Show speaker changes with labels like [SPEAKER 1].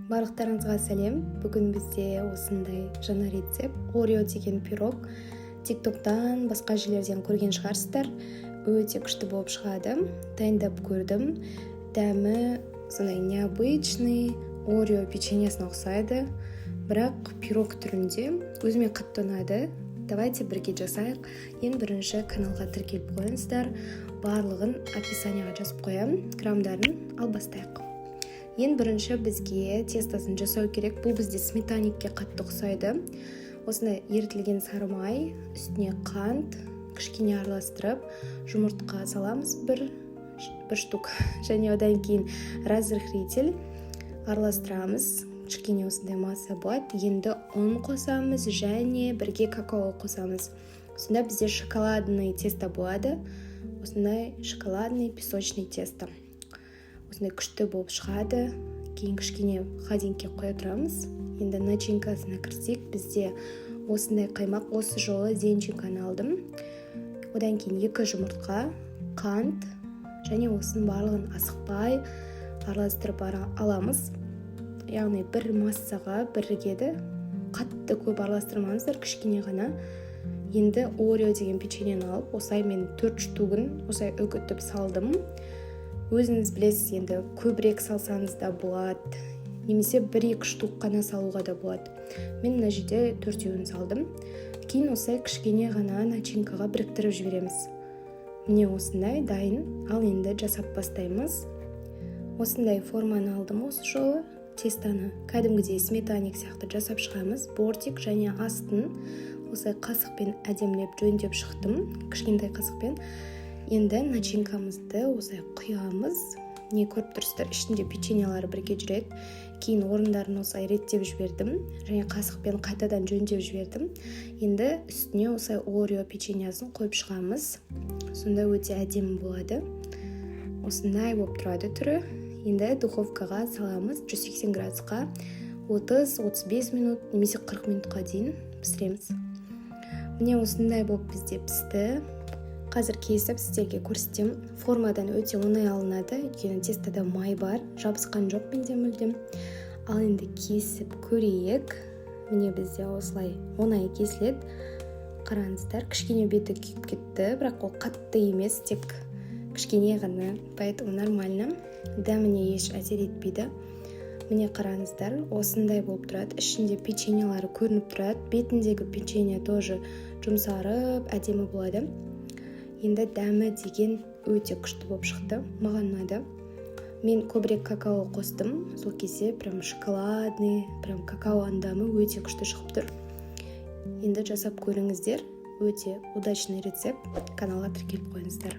[SPEAKER 1] Барлықтарыңызға сәлем. Бүгін бізде осындай жаңа рецепт. Орео деген пирог. Тиктоктан, басқа жерлерден көрген шығарсыздар. Өте күшті болып шығады. Дайындап көрдім. Дәмі сондай необычный, Орео печеньесіне ұқсайды. Бірақ пирог түрінде өзіме қатты ұнады. Давайте бірге жасайық. Ең бірінші каналға тіркеліп қойыңыздар. Барлығын описанияға жазып қоямын. Грамдарын ал бастайық. Ең бірінші бізге тестосын жасау керек. Бұл бізде сметаникке қатты ұқсайды. Осындай ерітілген сары май, үстіне қант, кішкене араластырып, жұмыртқа саламыз бір штук. Және одан кейін разрыхлитель араластырамыз. Кішкене осындай масса болады. Енді ұн қосамыз және бірге какао қосамыз. Сонда бізде шоколадный тесто болады. Осындай шоколадный песочный тесто. Осындай күшті болып шығады. Кейін кішкене холодильникке қоя тұрамыз. Енді начинкасына кірсек, бізде осындай қаймақ, осы жолы зенчиканы алдым. Одан кейін 2 жұмыртқа, қант және осының барлығын асықпай араластырып аламыз. Яғни бір массаға бірігеді. Қатты көп араластырмаңыздар, кішкене ғана. Енді Орео деген печеньені алып, осылай мен 4 штугын осылай үгітіп салдым. Өзіңіз білесіз, енді көбірек салсаңыз да болады, немесе 1-2 штук қана салуға да болады. Мен мына жерде 4-еуін салдым. Кейін осылай кішкене ғана начинкаға біріктіріп жібереміз. Міне осындай дайын. Ал енді жасап бастаймыз. Осындай форманы алдым осы жолы. Тестаны кәдімгідей сметаник сияқты жасап шығамыз. Бортик және астын осылай қасықпен әдемілеп жөндеп шықтым. Кішкентай қасықпен. Енді начинкамызды осылай құямыз. Не көріп тұрсыздар, ішінде печеньелары бірге жүреді. Кейін орындарын осылай реттеп жібердім. Және қасықпен қайтадан жөндеп жібердім. Енді үстіне осылай Орео печеньясын қойып шығамыз. Сонда өте әдемі болады. Осындай болып тұрады түрі. Енді духовкаға саламыз 180 градусқа 30-35 минут немесе 40 минутқа дейін пісіреміз. Міне осындай болып бізде пісті. Қазір кесіп сіздерге көрсетем. Формадан өте оңай алынады. Өйткені тестода май бар, жабысқан жоқ менде мүлдем. Ал енді кесіп көрейік. Міне бізде осылай оңай кесіледі. Қараңыздар, кішкене беті күйіп кетті, бірақ ол қатты емес, тек кішкене ғана, поэтому нормально. Дәміне еш әсер етпейді. Міне қараңыздар, осындай болып тұрады. Ішінде печеньелары көрініп тұрады. Бетіндегі печенье тоже жұмсарып, әдемі болады. Енді дәмі деген өте күшті болып шықты. Маған ұнады. Мен көбірек какао қостым. Сол кезде прям шоколадный, прям какаоның дәмі өте күшті шығып тұр. Енді жасап көріңіздер. Өте удачный рецепт. Каналға тіркеліп қойыңыздар.